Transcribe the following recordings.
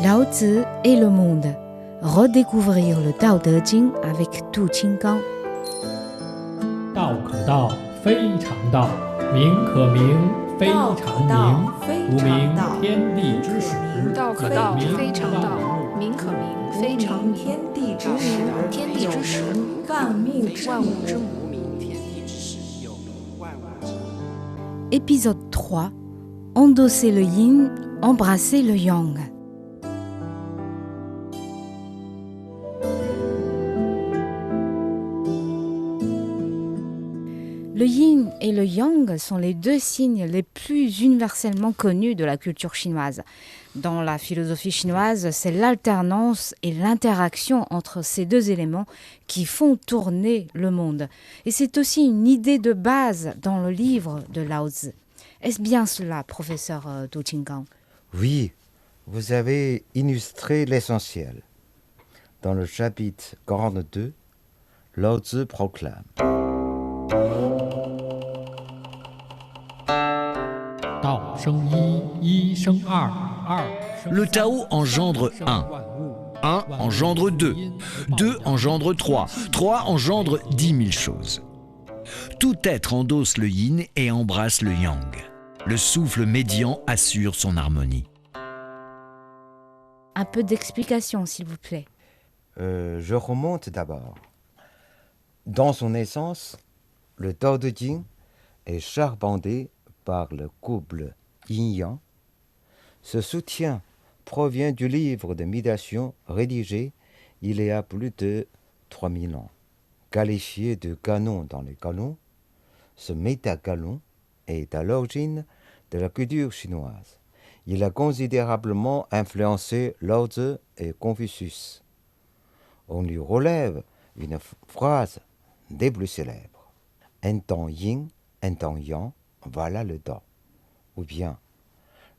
Lao Tzu et le monde. Redécouvrir le Tao Te Ching avec Tu Qinggang. 道可道，非常道；名可名，非常名。读明天地之始，道可道，非常道；名可名，非常名。天地之始，万物之母。Épisode 3. Endosser le yin, embrasser le yang. Le yin et le yang sont les deux signes les plus universellement connus de la culture chinoise. Dans la philosophie chinoise, c'est l'alternance et l'interaction entre ces deux éléments qui font tourner le monde. Et c'est aussi une idée de base dans le livre de Lao Tzu. Est-ce bien cela, professeur Tu Qinggang? Oui, vous avez illustré l'essentiel. Dans le chapitre 42, Lao Tzu proclame Le Tao engendre 1. 1 engendre 2. 2 engendre 3. 3 engendre 10 000 choses. Tout être endosse le yin et embrasse le yang. Le souffle médian assure son harmonie. Un peu d'explication, s'il vous plaît. Je remonte d'abord. Dans son essence, le Tao Te Ching est charpenté par le couple yin-yang. Ce soutien provient du livre de méditation rédigé il y a plus de 3000 ans. Qualifié de canon dans les canons, ce méta-canon est à l'origine de la culture chinoise. Il a considérablement influencé Lao Tzu et Confucius. On lui relève une phrase des plus célèbres. Un temps yin, un temps yang, voilà le Tao. Ou bien,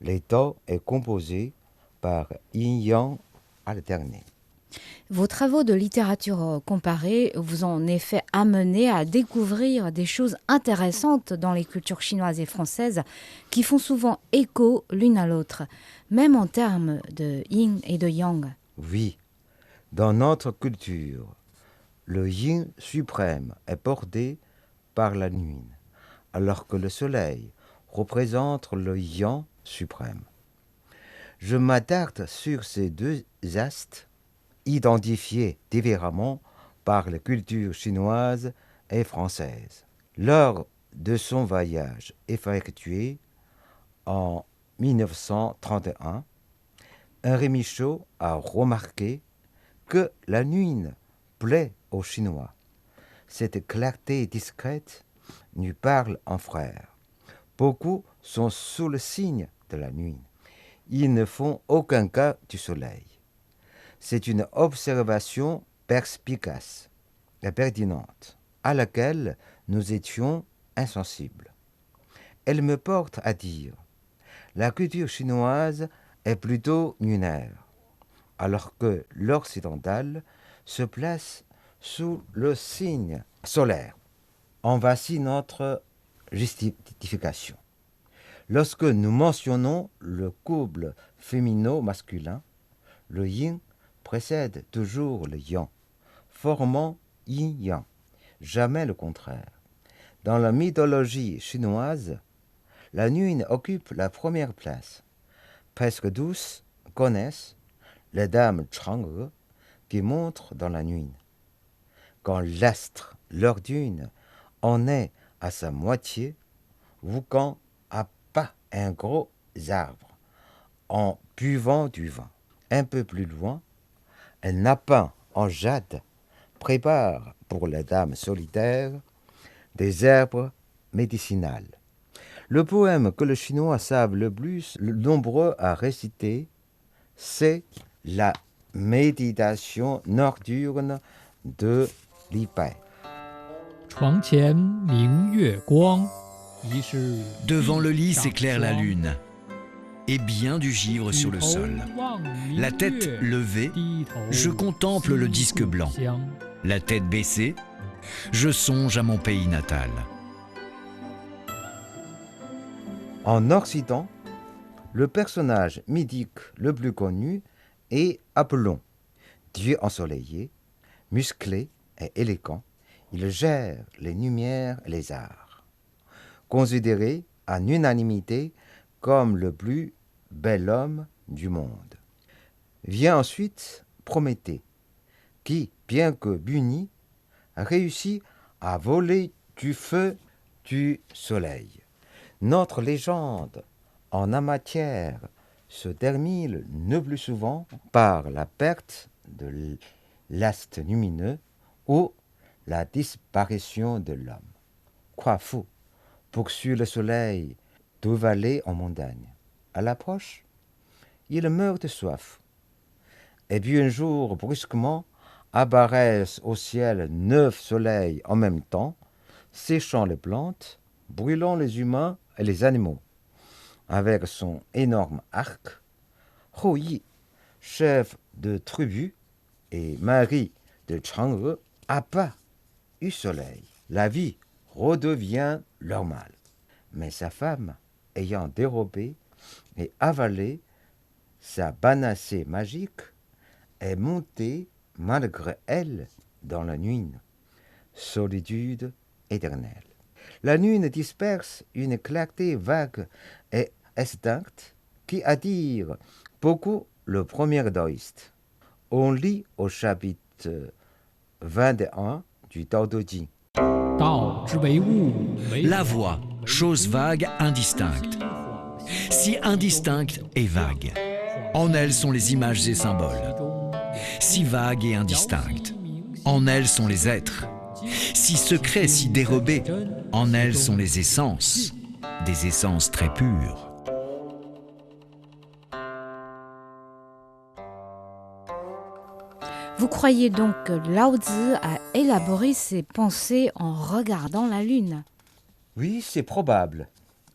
le Tao est composé par yin-yang alternés. Vos travaux de littérature comparée vous ont en effet amené à découvrir des choses intéressantes dans les cultures chinoises et françaises qui font souvent écho l'une à l'autre, même en termes de yin et de yang. Oui, dans notre culture, le yin suprême est porté par la nuit, alors que le soleil représente le yang suprême. Je m'attarde sur ces deux astres identifiés différemment par les cultures chinoises et françaises. Lors de son voyage effectué en 1931, Henri Michaud a remarqué que la nuit plaît aux Chinois. Cette clarté discrète nous parle en frère. Beaucoup sont sous le signe de la nuit. Ils ne font aucun cas du soleil. C'est une observation perspicace et pertinente, à laquelle nous étions insensibles. Elle me porte à dire, la culture chinoise est plutôt lunaire, alors que l'occidentale se place sous le signe solaire. En voici notre justification. Lorsque nous mentionnons le couple féminin-masculin, le yin précède toujours le yang, formant yin-yang, jamais le contraire. Dans la mythologie chinoise, la nuit occupe la première place. Presque tous connaissent les dames Chang'e qui montrent dans la nuit. Quand l'astre, leur dune, en est à sa moitié, Wukan a pas un gros arbre en buvant du vin. Un peu plus loin, un lapin en jade prépare pour les dames solitaires des herbes médicinales. Le poème que les Chinois savent le plus nombreux à réciter, c'est la méditation nocturne de Li Bai. Devant le lit s'éclaire la lune, et bien du givre sur le sol. La tête levée, je contemple le disque blanc. La tête baissée, je songe à mon pays natal. En Occident, le personnage mythique le plus connu et Apollon. Dieu ensoleillé, musclé et élégant, il gère les lumières et les arts. Considéré en unanimité comme le plus bel homme du monde. Vient ensuite Prométhée, qui, bien que puni, réussit à voler du feu du soleil. Notre légende en la matière se termine le plus souvent par la perte de l'astre lumineux ou la disparition de l'homme. Croix-fou poursuit le soleil de vallée en montagne. À l'approche, il meurt de soif. Et puis un jour, brusquement, apparaissent au ciel 9 soleils en même temps, séchant les plantes, brûlant les humains et les animaux. Avec son énorme arc, Hou Yi, chef de tribu, et Marie de Chang'e abat du soleil. La vie redevient normale. Mais sa femme, ayant dérobé et avalé sa panacée magique, est montée malgré elle dans la nuit. Solitude éternelle. La lune disperse une clarté vague et distincte qui attire beaucoup le premier taoïste. On lit au chapitre 21 du Tao Te Ching. La voix, chose vague, indistincte. Si indistincte et vague, en elle sont les images et symboles. Si vague et indistincte, en elle sont les êtres. Si secrets, si dérobés, en elles sont les essences, des essences très pures. Vous croyez donc que Lao Tzu a élaboré ses pensées en regardant la lune? Oui, c'est probable.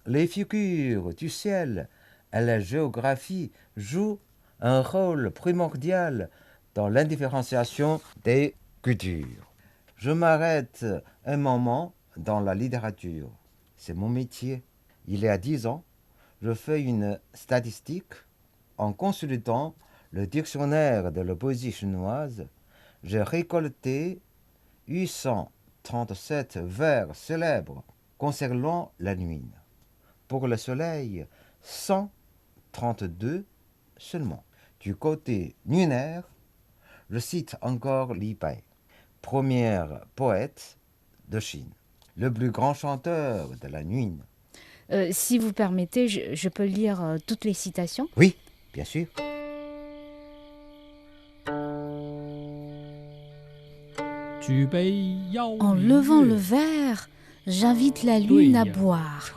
Les figures du ciel et la géographie jouent un rôle primordial dans l'indifférenciation des cultures. Je m'arrête un moment dans la littérature. C'est mon métier. Il y a 10 ans, je fais une statistique. En consultant le dictionnaire de la poésie chinoise, j'ai récolté 837 vers célèbres concernant la nuit. Pour le soleil, 132 seulement. Du côté lunaire, je cite encore Li Bai, premier poète de Chine, le plus grand chanteur de la nuit. Si vous permettez, je peux lire toutes les citations? Oui, bien sûr. En levant le verre, j'invite la lune à boire.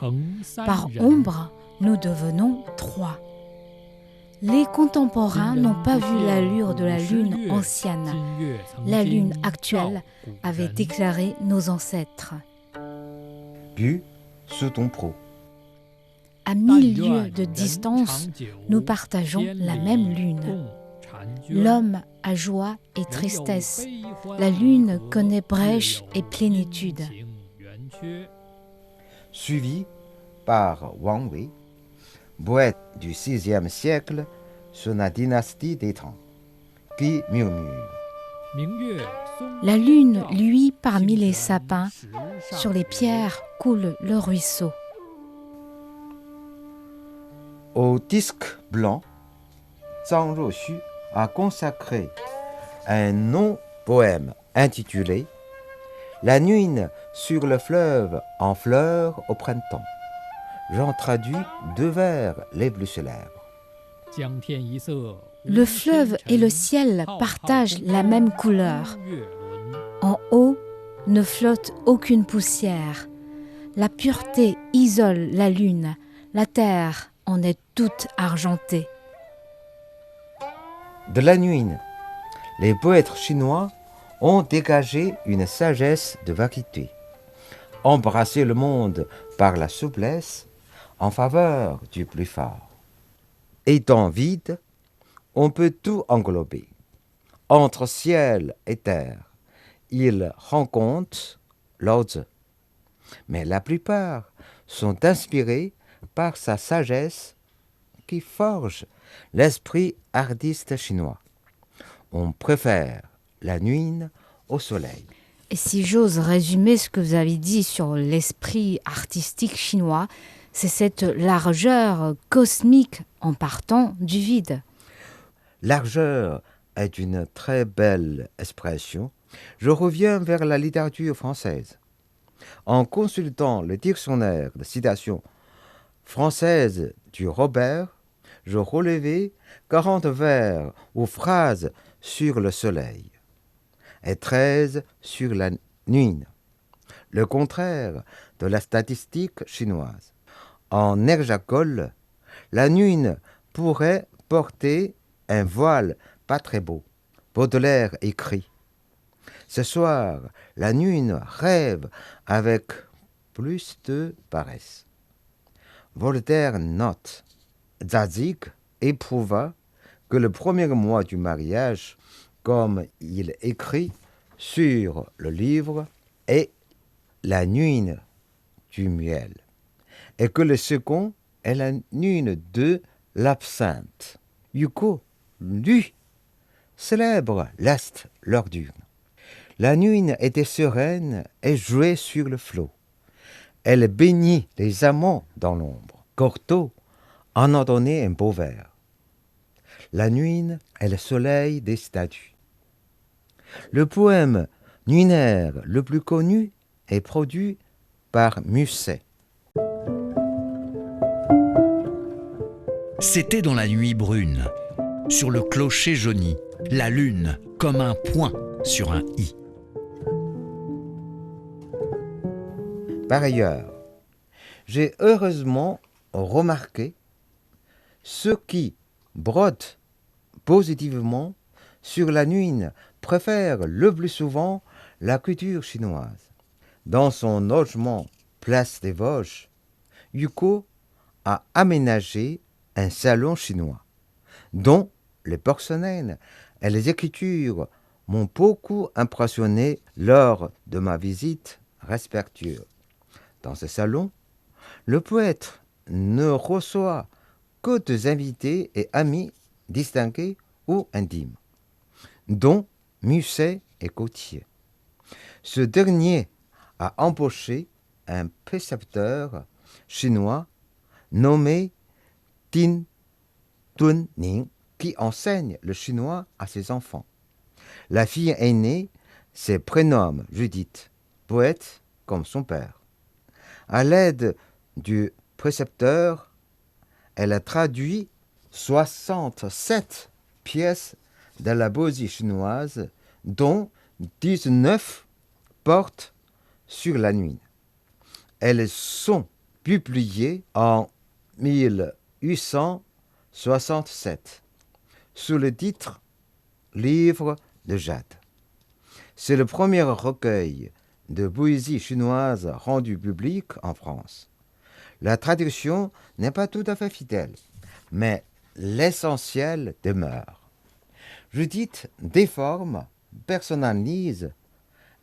Par ombre, nous devenons 3. Les contemporains n'ont pas vu l'allure de la lune ancienne. La lune actuelle avait déclaré nos ancêtres. Bu sous ton pro. À 1000 lieues de distance, nous partageons la même lune. L'homme a joie et tristesse. La lune connaît brèche et plénitude. Suivi par Wang Wei, poète du VIe siècle sur la dynastie des Tang, qui murmure. La lune luit parmi les sapins, sur les pierres coule le ruisseau. Au disque blanc, Zhang Ruoxu a consacré un non-poème intitulé « La nuit sur le fleuve en fleurs au printemps ». J'en traduis 2 vers les plus célèbres. Le fleuve et le ciel partagent la même couleur. En haut ne flotte aucune poussière. La pureté isole la lune. La terre en est toute argentée. De la nuit, les poètes chinois ont dégagé une sagesse de vacuité, embrassé le monde par la souplesse en faveur du plus fort. Étant vide, on peut tout englober. Entre ciel et terre, il rencontre Lao Tzu. Mais la plupart sont inspirés par sa sagesse qui forge l'esprit artiste chinois. On préfère la nuit au soleil. Et si j'ose résumer ce que vous avez dit sur l'esprit artistique chinois, c'est cette largeur cosmique en partant du vide. Largeur est une très belle expression. Je reviens vers la littérature française. En consultant le dictionnaire de citation française du Robert, je relevais 40 vers ou phrases sur le soleil et 13 sur la nuit, le contraire de la statistique chinoise. En hexagone, la nuit pourrait porter un voile pas très beau. Baudelaire écrit « Ce soir, la nuit rêve avec plus de paresse. » Voltaire note « Zadig éprouva que le premier mois du mariage, comme il écrit sur le livre, est la nuit du miel, et que le second est la nuit de l'absinthe. » Yuko, lui, célèbre l'Est l'ordure. La nuit était sereine et jouait sur le flot. Elle baignit les amants dans l'ombre. Cortot en a donné un beau vers. La nuit est le soleil des statues. Le poème nuinaire le plus connu est produit par Musset. C'était dans la nuit brune, sur le clocher jauni, la lune comme un point sur un i. Par ailleurs, j'ai heureusement remarqué ceux qui brodent positivement sur la nuit préfèrent le plus souvent la culture chinoise. Dans son logement Place des Vosges, Yuko a aménagé un salon chinois, dont les porcelaines et les écritures m'ont beaucoup impressionné lors de ma visite respectueuse. Dans ce salon, le poète ne reçoit que des invités et amis distingués ou intimes, dont Musset et Gautier. Ce dernier a embauché un précepteur chinois nommé Tin Tun-ning qui enseigne le chinois à ses enfants. La fille aînée se prénomme Judith, poète comme son père. À l'aide du précepteur, elle a traduit 67 pièces de la poésie chinoise, dont 19 portent sur la nuit. Elles sont publiées en 1867 sous le titre « Livre de Jade ». C'est le premier recueil de poésie chinoise rendu public en France. La traduction n'est pas tout à fait fidèle, mais l'essentiel demeure. Judith déforme, personnalise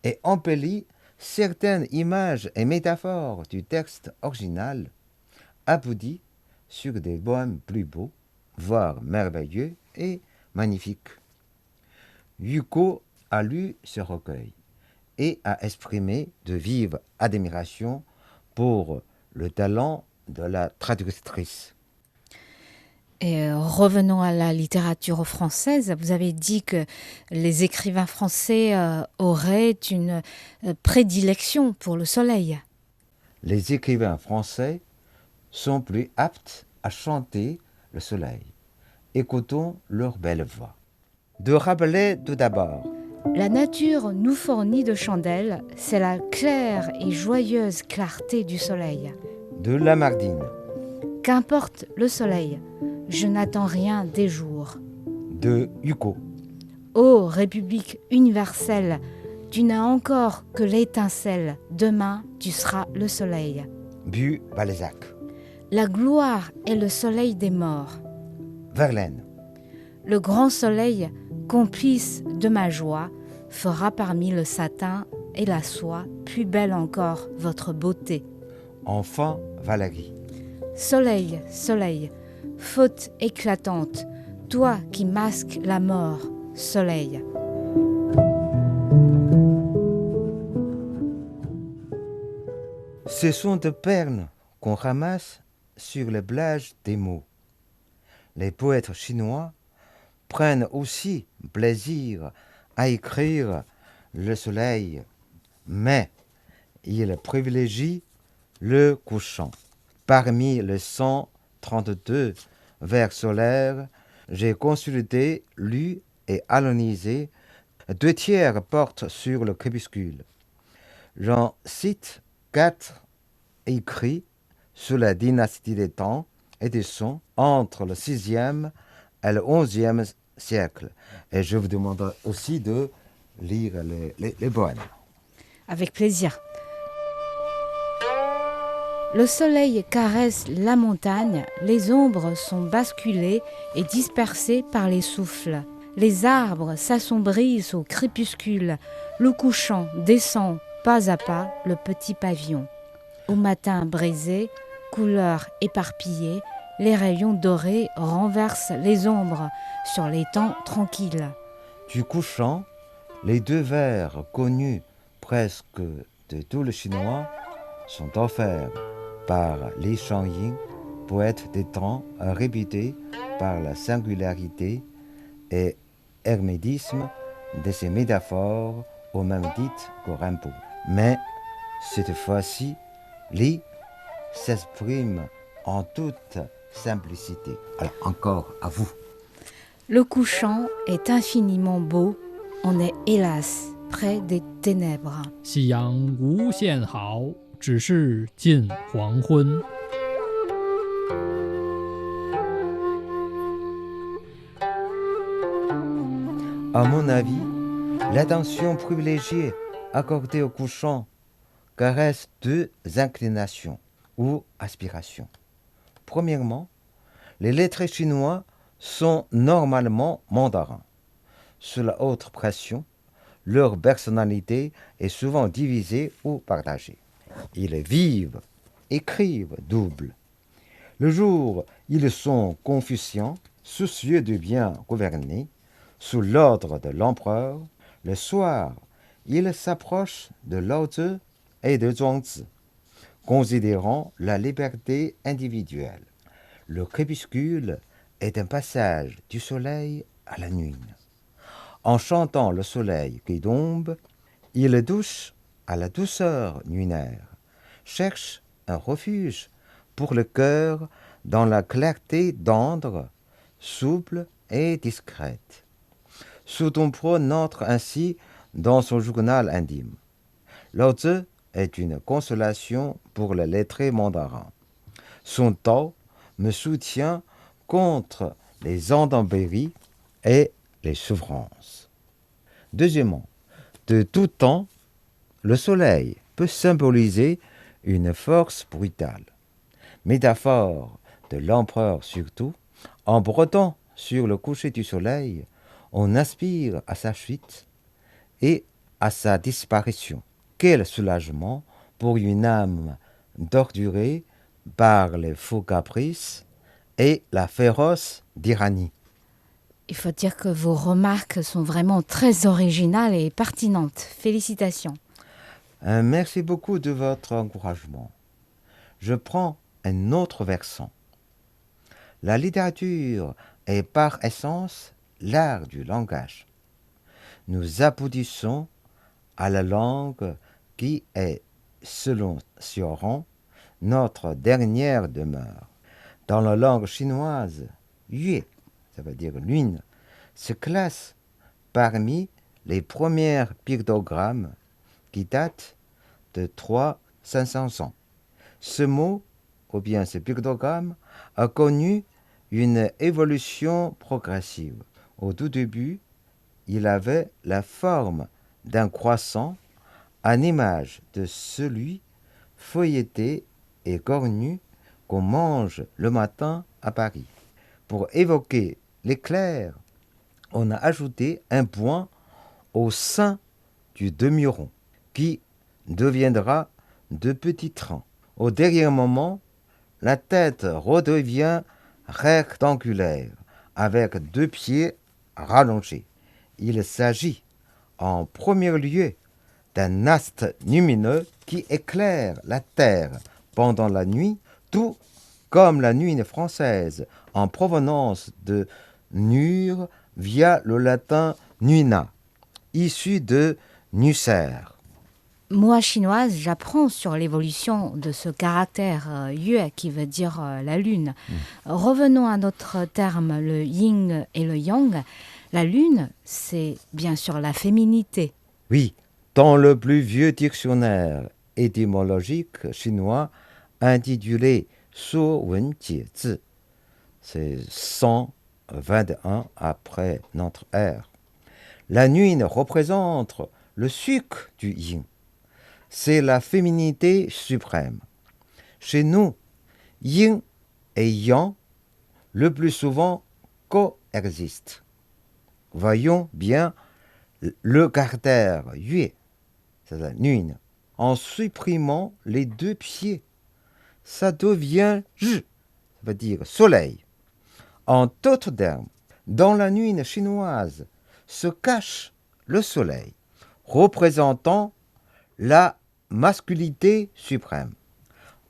et embellit certaines images et métaphores du texte original, aboutit sur des poèmes plus beaux, voire merveilleux et magnifiques. Yuko a lu ce recueil et a exprimé de vive admiration pour le talent de la traductrice. Et revenons à la littérature française. Vous avez dit que les écrivains français auraient une prédilection pour le soleil. Les écrivains français sont plus aptes à chanter le soleil. Écoutons leur belle voix. De Rabelais tout d'abord. La nature nous fournit de chandelles, c'est la claire et joyeuse clarté du soleil. De Lamartine. Qu'importe le soleil, je n'attends rien des jours. De Yuko. Ô République universelle, tu n'as encore que l'étincelle, demain tu seras le soleil. Bu Balzac. La gloire est le soleil des morts. Verlaine. Le grand soleil, complice de ma joie, fera parmi le satin et la soie plus belle encore votre beauté. Enfant Valérie. Soleil, soleil, faute éclatante, toi qui masques la mort, soleil. Ce sont des perles qu'on ramasse sur le plage des mots. Les poètes chinois prennent aussi plaisir à écrire le soleil, mais ils privilégient le couchant. Parmi les 132 vers solaires, j'ai consulté, lu et analysé 2 tiers portent sur le crépuscule. J'en cite 4 écrits sous la dynastie des temps et des sons entre le 6e et le 11e siècle. Et je vous demande aussi de lire les poèmes. Avec plaisir. Le soleil caresse la montagne, les ombres sont basculées et dispersées par les souffles. Les arbres s'assombrissent au crépuscule, le couchant descend pas à pas le petit pavillon. Au matin brisé, couleurs éparpillées, les rayons dorés renversent les ombres sur les temps tranquilles. Du couchant, les 2 vers connus presque de tous les Chinois sont offerts par Li Shangyin, poète des temps réputé par la singularité et hermétisme de ses métaphores au même titre que Rimbaud. Mais cette fois-ci, Li s'exprime en toute simplicité. Alors encore à vous. Le couchant est infiniment beau, on est hélas près des ténèbres. 夕阳无限好，只是近黄昏。 À mon avis, l'attention privilégiée accordée au couchant caresse 2 inclinations ou aspirations. Premièrement, les lettrés chinois sont normalement mandarins. Sous la haute pression, leur personnalité est souvent divisée ou partagée. Ils vivent, écrivent double. Le jour, ils sont confuciens, soucieux de bien gouverner, sous l'ordre de l'empereur. Le soir, ils s'approchent de Lao Tzu et de Zhuangzi, considérant la liberté individuelle. Le crépuscule est un passage du soleil à la nuit. En chantant le soleil qui tombe, ils touchent à la douceur lunaire, cherchent un refuge pour le cœur dans la clarté tendre, souple et discrète. Soutompo note ainsi dans son journal intime. Lao Tzu est une consolation pour les lettrés mandarins. Son Tao me soutient contre les intempéries et les souffrances. Deuxièmement, de tout temps, le soleil peut symboliser une force brutale. Métaphore de l'empereur surtout, en brodant sur le coucher du soleil, on aspire à sa chute et à sa disparition. Quel soulagement pour une âme torturée par les faux caprices et la féroce tyrannie. Il faut dire que vos remarques sont vraiment très originales et pertinentes. Félicitations. Merci beaucoup de votre encouragement. Je prends un autre versant. La littérature est par essence l'art du langage. Nous aboutissons à la langue qui est, selon Sioran, notre dernière demeure. Dans la langue chinoise, yue, ça veut dire lune, se classe parmi les premiers pictogrammes qui datent de 300-500 ans. Ce mot, ou bien ce pictogramme, a connu une évolution progressive. Au tout début, il avait la forme d'un croissant, à l'image de celui feuilleté et cornu qu'on mange le matin à Paris. Pour évoquer l'éclair, on a ajouté un point au sein du demi-rond, qui deviendra de petits trains. Au dernier moment, la tête redevient rectangulaire avec 2 pieds rallongés. Il s'agit en premier lieu d'un astre lumineux qui éclaire la Terre pendant la nuit, tout comme la nuit française en provenance de nur via le latin nuina, issu de nucer. Moi, chinoise, j'apprends sur l'évolution de ce caractère yue qui veut dire la lune. Revenons à notre terme, le yin et le yang. La lune, c'est bien sûr la féminité. Oui, dans le plus vieux dictionnaire étymologique chinois intitulé Su Wen Jie Zi, c'est 121 après notre ère. La nuit représente le sucre du yin. C'est la féminité suprême. Chez nous, yin et yang, le plus souvent, coexistent. Voyons bien le caractère yue, c'est la nuit, en supprimant les 2 pieds. Ça devient zhi, ça veut dire soleil. En d'autres termes, dans la nuit chinoise se cache le soleil, représentant la masculinité suprême.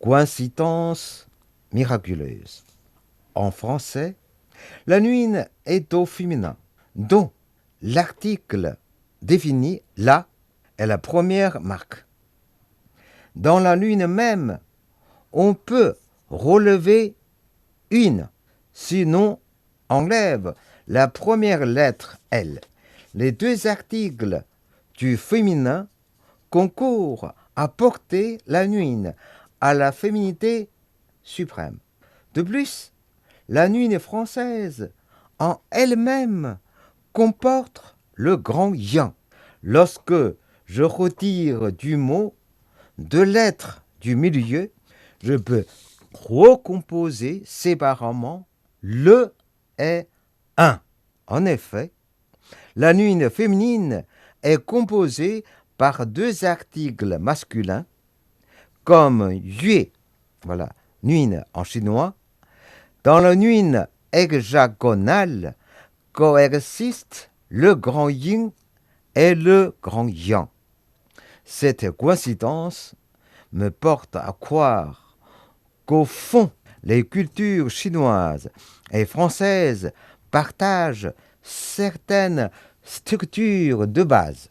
Coïncidence miraculeuse. En français, la nuit est au féminin, dont l'article défini là est la première marque. Dans la nuit même, on peut relever une, sinon enlève la première lettre L. Les 2 articles du féminin concourent à porter la nuit à la féminité suprême. De plus, la nuit française en elle-même comporte le grand yang. Lorsque je retire du mot 2 lettres du milieu, je peux recomposer séparément le et un. En effet, la nuit féminine est composée par 2 articles masculins, comme yue, voilà, nuit en chinois. Dans la nuit hexagonale coexistent le grand yin et le grand yang. Cette coïncidence me porte à croire qu'au fond, les cultures chinoises et françaises partagent certaines structures de base.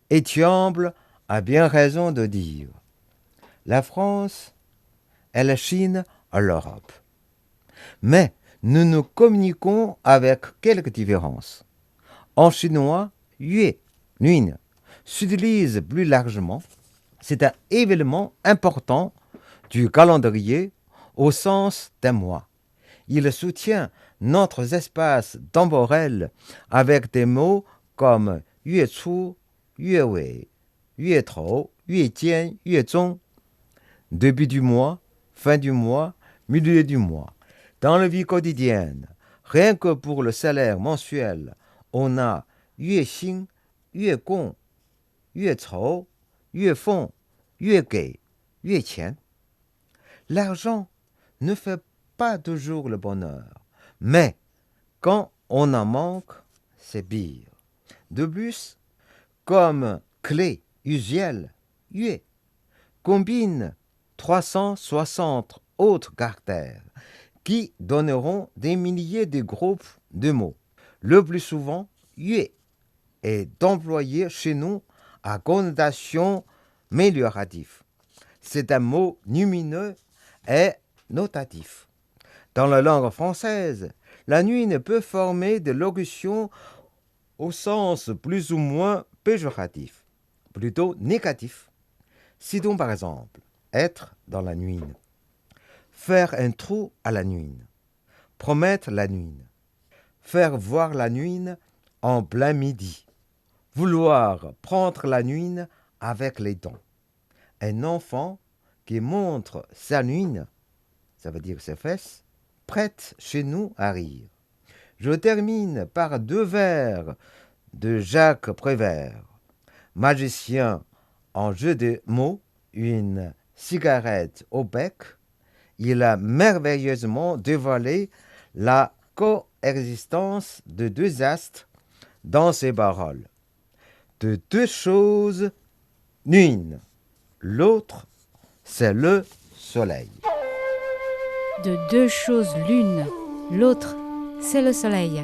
Étiamble a bien raison de dire la France est la Chine à l'Europe. Mais nous communiquons avec quelques différences. En chinois, yue, nuit, s'utilise plus largement. C'est un événement important du calendrier au sens d'un mois. Il soutient notre espace temporel avec des mots comme yue chu, yue wei, yue tou, yue jian, yue zong. Début du mois, fin du mois, milieu du mois. Dans la vie quotidienne, rien que pour le salaire mensuel, on a yue xin, yue gong, yue cou, yue feng, yue gei, yue qian. L'argent ne fait pas toujours le bonheur, mais quand on en manque, c'est pire. De plus, comme clé usuelle, yue combine 360 autres caractères qui donneront des milliers de groupes de mots. Le plus souvent, yue est employé chez nous à connotation améliorative. C'est un mot lumineux et notatif. Dans la langue française, la nuit peut former des locutions au sens plus ou moins péjoratif, plutôt négatif. Citons par exemple être dans la nuit, faire un trou à la nuit, promettre la nuit, faire voir la nuit en plein midi, vouloir prendre la nuit avec les dents. Un enfant qui montre sa nuit, ça veut dire ses fesses, prête chez nous à rire. Je termine par 2 vers de Jacques Prévert, magicien en jeu de mots, une cigarette au bec. Il a merveilleusement dévoilé la coexistence de deux astres dans ces paroles. De deux choses, l'une, l'autre, c'est le soleil. De deux choses l'une, l'autre, c'est le soleil.